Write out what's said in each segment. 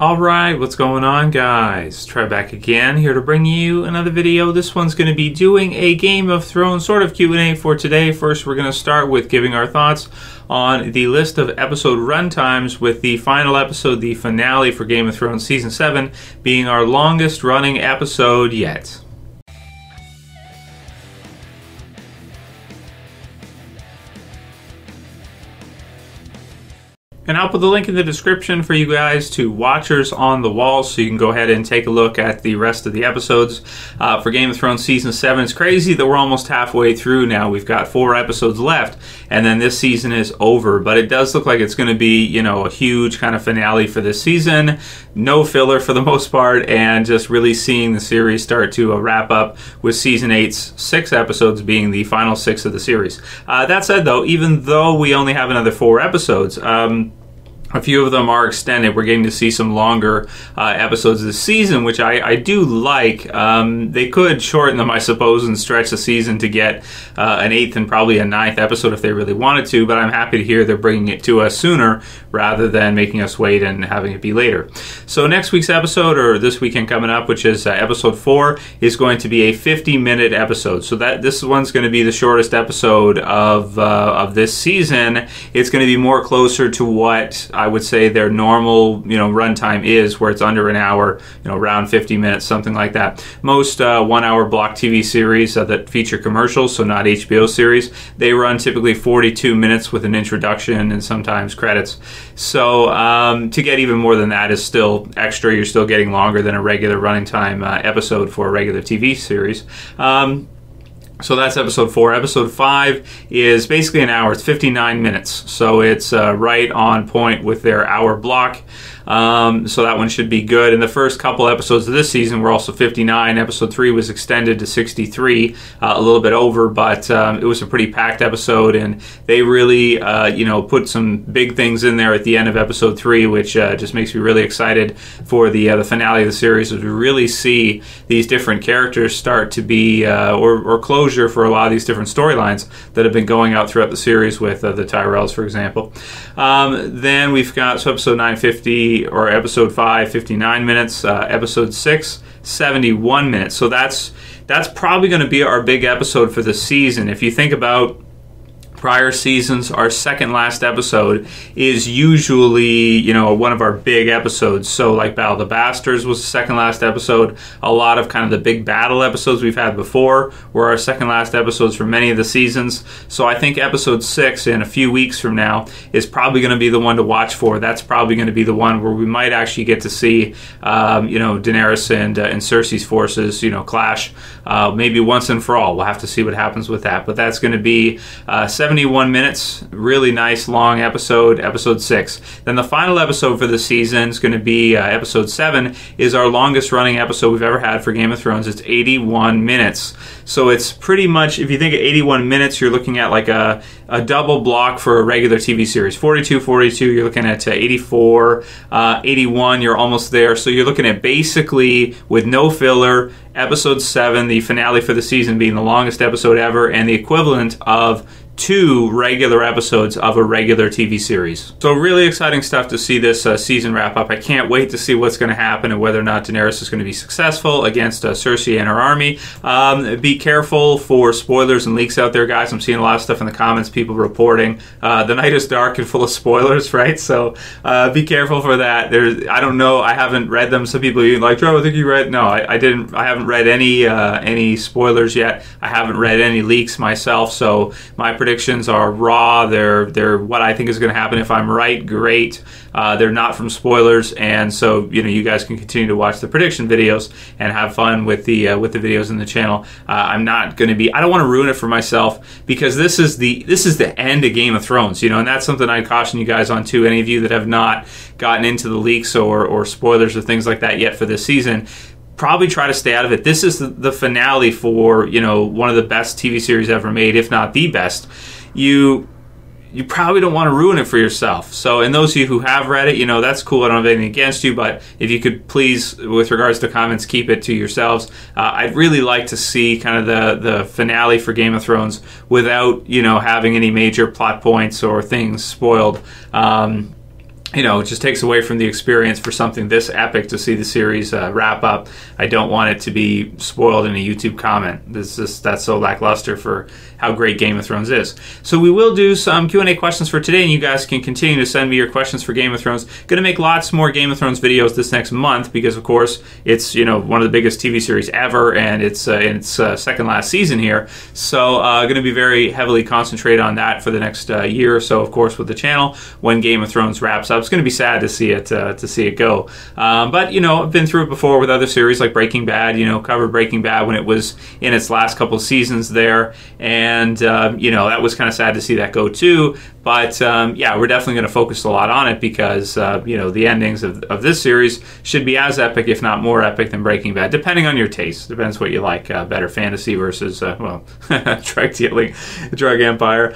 Alright, what's going on, guys? Trev back again, here to bring you another video. This one's going to be doing a Game of Thrones sort of Q&A for today. First, we're going to start with giving our thoughts on the list of episode runtimes, with the final episode, the finale for Game of Thrones Season 7, being our longest running episode yet. And I'll put the link in the description for you guys to Watchers on the Wall, so you can go ahead and take a look at the rest of the episodes for Game of Thrones Season 7. It's crazy that we're almost halfway through now. We've got 4 episodes left, and then this season is over. But it does look like it's going to be, you know, a huge kind of finale for this season. No filler for the most part, and just really seeing the series start to wrap up with Season 8's 6 episodes being the final 6 of the series. That said, though, even though we only have another 4 episodes, a few of them are extended. We're getting to see some longer episodes this season, which I do like. They could shorten them, I suppose, and stretch the season to get an 8th and probably a 9th episode if they really wanted to, but I'm happy to hear they're bringing it to us sooner rather than making us wait and having it be later. So next week's episode, or this weekend coming up, which is episode 4, is going to be a 50-minute episode. So this one's going to be the shortest episode of this season. It's going to be more closer to what I would say their normal, runtime is, where it's under an hour, around 50 minutes, something like that. Most 1-hour block TV series that feature commercials, so not HBO series, they run typically 42 minutes with an introduction and sometimes credits. So to get even more than that is still extra. You're still getting longer than a regular running time episode for a regular TV series. So that's episode 4. Episode 5 is basically an hour. It's 59 minutes. So it's right on point with their hour block. So that one should be good. And the first couple episodes of this season were also 59. Episode 3 was extended to 63, a little bit over, but it was a pretty packed episode, and they really, put some big things in there at the end of episode 3, which just makes me really excited for the finale of the series, as we really see these different characters start to be, or closure for a lot of these different storylines that have been going out throughout the series with the Tyrells, for example. Then we've got episode 950, or episode 5, 59 minutes, episode 6, 71 minutes. So that's probably going to be our big episode for the season. If you think about prior seasons, our second last episode is usually, one of our big episodes. So like Battle of the Bastards was the second last episode. A lot of kind of the big battle episodes we've had before were our second last episodes for many of the seasons. So I think episode 6 in a few weeks from now is probably going to be the one to watch for. That's probably going to be the one where we might actually get to see, Daenerys and Cersei's forces, clash maybe once and for all. We'll have to see what happens with that. But that's going to be 71 minutes, really nice long episode, episode 6. Then the final episode for the season is going to be episode 7, is our longest running episode we've ever had for Game of Thrones. It's 81 minutes. So it's pretty much, if you think of 81 minutes, you're looking at like a double block for a regular TV series. 42, you're looking at 84, 81, you're almost there. So you're looking at basically, with no filler, episode 7, the finale for the season, being the longest episode ever, and the equivalent of 2 regular episodes of a regular TV series. So really exciting stuff to see this season wrap up. I can't wait to see what's going to happen and whether or not Daenerys is going to be successful against Cersei and her army. Be careful for spoilers and leaks out there, guys. I'm seeing a lot of stuff in the comments, people reporting. The night is dark and full of spoilers, right? So be careful for that. I don't know. I haven't read them. Some people are like, Joe, I think you read. No, I didn't. I haven't read any spoilers yet. I haven't read any leaks myself. So my predictions are raw. They're what I think is going to happen. If I'm right, great. They're not from spoilers, and so you guys can continue to watch the prediction videos and have fun with the videos in the channel. I'm not going to be. I don't want to ruin it for myself, because this is the end of Game of Thrones, and that's something I'd caution you guys on too. Any of you that have not gotten into the leaks or spoilers or things like that yet for this season, probably try to stay out of it. This is the finale for, one of the best TV series ever made, if not the best. You probably don't want to ruin it for yourself. So, and those of you who have read it, that's cool. I don't have anything against you, but if you could please, with regards to comments, keep it to yourselves. I'd really like to see kind of the finale for Game of Thrones without, having any major plot points or things spoiled. you know, it just takes away from the experience for something this epic to see the series wrap up. I don't want it to be spoiled in a YouTube comment. That's so lackluster for how great Game of Thrones is. So we will do some Q&A questions for today, and you guys can continue to send me your questions for Game of Thrones. Going to make lots more Game of Thrones videos this next month because, of course, it's, you know, one of the biggest TV series ever, and it's in its second last season here. So going to be very heavily concentrated on that for the next year or so, of course, with the channel when Game of Thrones wraps up. It's going to be sad to see it go. But, you know, I've been through it before with other series like Breaking Bad. You know, covered Breaking Bad when it was in its last couple of seasons there. And, you know, that was kind of sad to see that go too. But, yeah, we're definitely going to focus a lot on it because, you know, the endings of this series should be as epic, if not more epic, than Breaking Bad, depending on your taste. Depends what you like. Better fantasy versus, well, drug dealing, drug empire.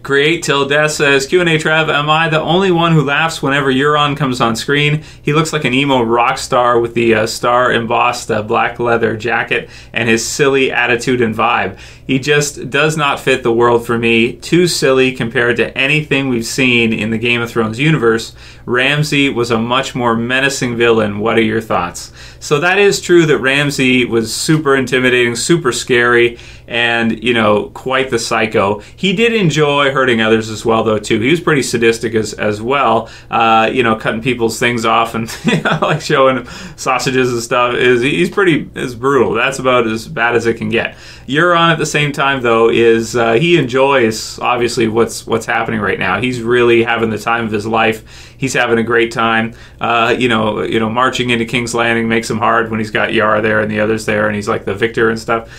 Create Till Death says, Q&A Trev, am I the only one who laughs whenever Euron comes on screen? He looks like an emo rock star with the star-embossed black leather jacket and his silly attitude and vibe. He just does not fit the world for me. Too silly compared to anything we've seen in the Game of Thrones universe. Ramsey was a much more menacing villain. What are your thoughts? So that is true that Ramsey was super intimidating, super scary, and, you know, quite the psycho. He did enjoy hurting others as well, though, too. He was pretty sadistic as well, you know, cutting people's things off and, you know, like showing sausages and stuff. He's brutal. That's about as bad as it can get. Euron, at the same time, though, is he enjoys, obviously, what's happening right now. He's really having the time of his life. He's having a great time. You know, marching into King's Landing makes him hard when he's got Yara there and the others there, and he's like the victor and stuff.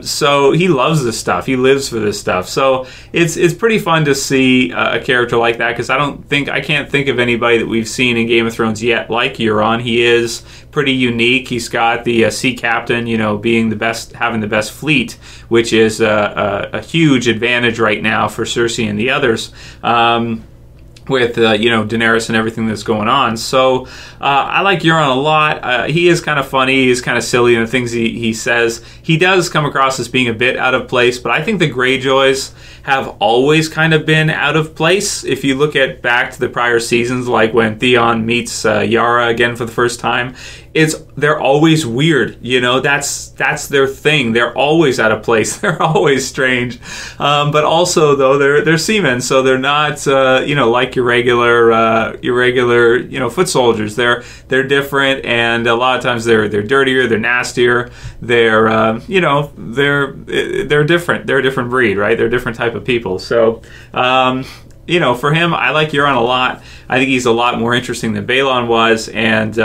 So he loves this stuff. He lives for this stuff. So it's pretty fun to see a character like that because I can't think of anybody that we've seen in Game of Thrones yet like Euron. He is pretty unique. He's got the sea captain, you know, being the best, having the best fleet, which is a huge advantage right now for Cersei and the others. With you know, Daenerys and everything that's going on. So I like Euron a lot. He is kind of funny. He's kind of silly in the things he says. He does come across as being a bit out of place, but I think the Greyjoys have always kind of been out of place. If you look at back to the prior seasons, like when Theon meets Yara again for the first time, they're always weird. You know, that's their thing. They're always out of place. They're always strange. But also, though, they're seamen, so they're not you know, like your regular you know, foot soldiers. They're different, and a lot of times they're dirtier, they're nastier, they're you know, they're different. They're a different breed, right? They're a different type of people. So you know, for him, I like Euron a lot. I think he's a lot more interesting than Balon was, and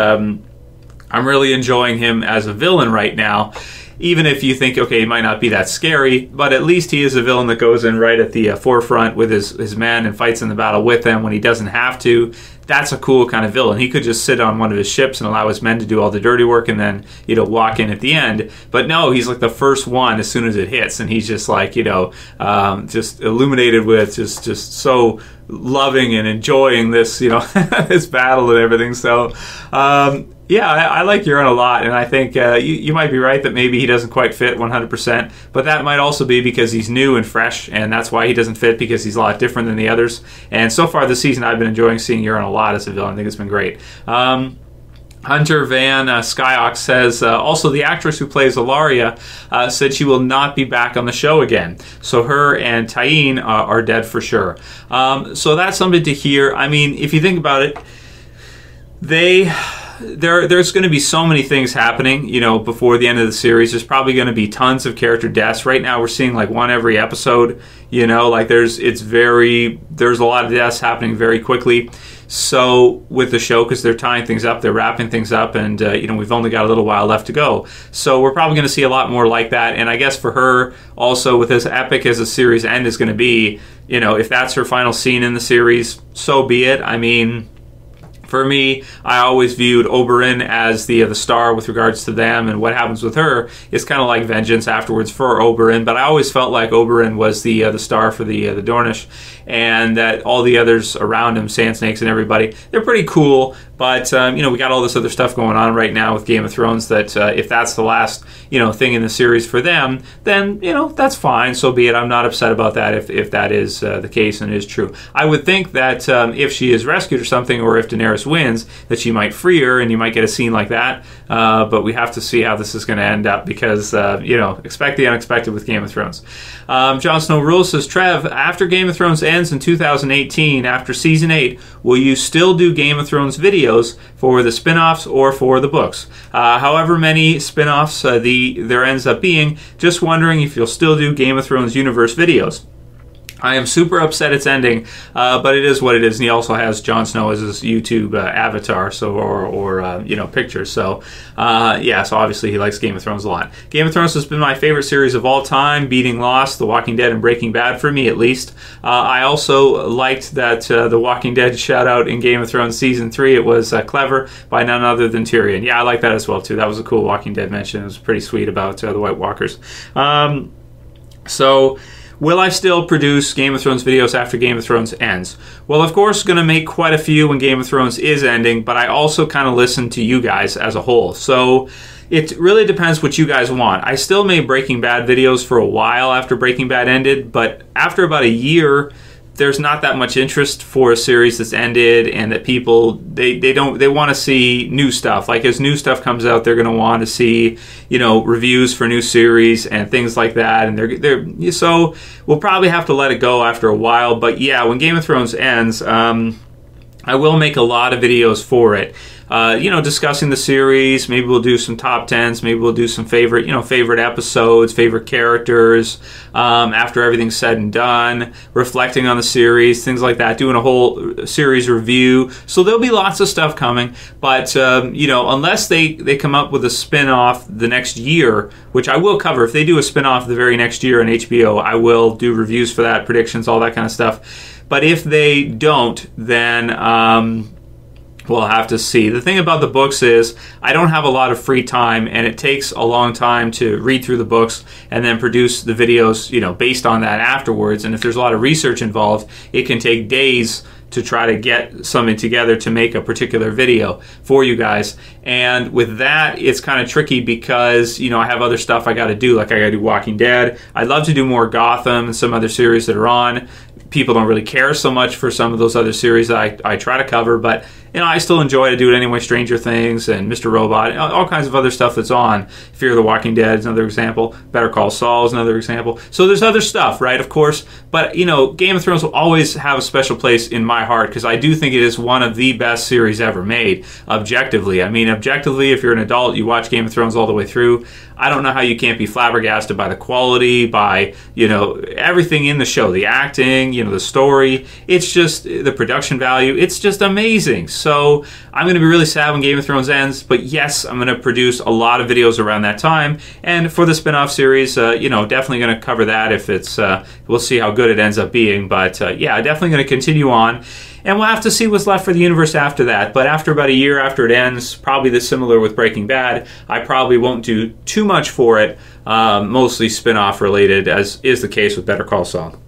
I'm really enjoying him as a villain right now. Even if you think, okay, he might not be that scary, but at least he is a villain that goes in right at the forefront with his men and fights in the battle with them when he doesn't have to. That's a cool kind of villain. He could just sit on one of his ships and allow his men to do all the dirty work and then, you know, walk in at the end. But no, he's like the first one as soon as it hits, and he's just like, you know, just illuminated with just so loving and enjoying this, you know, this battle and everything. So, yeah, I like Euron a lot, and I think you might be right that maybe he doesn't quite fit 100%, but that might also be because he's new and fresh, and that's why he doesn't fit, because he's a lot different than the others. And so far this season, I've been enjoying seeing Euron a lot as a villain. I think it's been great. Hunter Van Skyock says, also the actress who plays Ellaria said she will not be back on the show again. So her and Tyene are dead for sure. So that's something to hear. I mean, if you think about it, there's going to be so many things happening, you know, before the end of the series. There's probably going to be tons of character deaths. Right now we're seeing like one every episode, you know, like there's a lot of deaths happening very quickly. So with the show, because they're tying things up, they're wrapping things up, and you know, we've only got a little while left to go. So we're probably going to see a lot more like that. And I guess for her also, with as epic as the series end is going to be, you know, if that's her final scene in the series, so be it. I mean, for me, I always viewed Oberyn as the star with regards to them, and what happens with her is kind of like vengeance afterwards for Oberyn. But I always felt like Oberyn was the star for the Dornish, and that all the others around him, Sand Snakes and everybody, they're pretty cool. But you know, we got all this other stuff going on right now with Game of Thrones that if that's the last, you know, thing in the series for them, then, you know, that's fine. So be it. I'm not upset about that if that is the case and is true. I would think that if she is rescued or something, or if Daenerys wins, that she might free her and you might get a scene like that. But we have to see how this is going to end up because, you know, expect the unexpected with Game of Thrones. Jon Snow Rules says, Trev, after Game of Thrones ends in 2018, after Season 8, will you still do Game of Thrones videos for the spin-offs or for the books? However many spin-offs there ends up being, just wondering if you'll still do Game of Thrones universe videos. I am super upset it's ending, but it is what it is. And he also has Jon Snow as his YouTube avatar, so or you know, pictures. So yeah, so obviously he likes Game of Thrones a lot. Game of Thrones has been my favorite series of all time, beating Lost, The Walking Dead, and Breaking Bad for me at least. I also liked that The Walking Dead shout out in Game of Thrones season 3. It was clever by none other than Tyrion. Yeah, I like that as well too. That was a cool Walking Dead mention. It was pretty sweet about the White Walkers. So. Will I still produce Game of Thrones videos after Game of Thrones ends? Well, of course, going to make quite a few when Game of Thrones is ending, but I also kind of listen to you guys as a whole. So it really depends what you guys want. I still made Breaking Bad videos for a while after Breaking Bad ended, but after about a year, there's not that much interest for a series that's ended, and that people they want to see new stuff. Like as new stuff comes out, they're going to want to see, you know, reviews for new series and things like that. And so we'll probably have to let it go after a while. But yeah, when Game of Thrones ends, I will make a lot of videos for it. You know, discussing the series. Maybe we'll do some top 10s. Maybe we'll do some favorite episodes, favorite characters. After everything's said and done, reflecting on the series, things like that. Doing a whole series review. So there'll be lots of stuff coming. But you know, unless they come up with a spin-off the next year, which I will cover. If they do a spin-off the very next year on HBO, I will do reviews for that, predictions, all that kind of stuff. But if they don't, then we'll have to see. The thing about the books is I don't have a lot of free time, and it takes a long time to read through the books and then produce the videos, you know, based on that afterwards. And if there's a lot of research involved, it can take days to try to get something together to make a particular video for you guys. And with that, it's kind of tricky because, you know, I have other stuff I got to do. Like I got to do Walking Dead. I'd love to do more Gotham and some other series that are on. People don't really care so much for some of those other series that I try to cover, but you know, I still enjoy to do it anyway. Stranger Things and Mr. Robot, all kinds of other stuff that's on. Fear the Walking Dead is another example. Better Call Saul is another example. So there's other stuff, right, of course. But, you know, Game of Thrones will always have a special place in my heart because I do think it is one of the best series ever made, objectively. I mean, objectively, if you're an adult, you watch Game of Thrones all the way through. I don't know how you can't be flabbergasted by the quality, by, you know, everything in the show, the acting, you know, the story. It's just the production value. It's just amazing. So I'm going to be really sad when Game of Thrones ends, but yes, I'm going to produce a lot of videos around that time. And for the spin-off series, you know, definitely going to cover that if it's, we'll see how good it ends up being. But yeah, definitely going to continue on. And we'll have to see what's left for the universe after that. But after about a year after it ends, probably this similar with Breaking Bad, I probably won't do too much for it, mostly spin-off related, as is the case with Better Call Saul.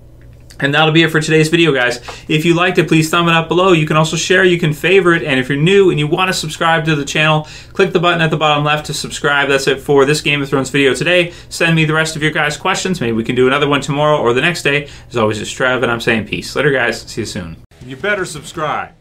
And that'll be it for today's video, guys. If you liked it, please thumb it up below. You can also share, you can favorite, and if you're new and you want to subscribe to the channel, click the button at the bottom left to subscribe. That's it for this Game of Thrones video today. Send me the rest of your guys' questions. Maybe we can do another one tomorrow or the next day. As always, it's Trev, and I'm saying peace. Later, guys. See you soon. You better subscribe.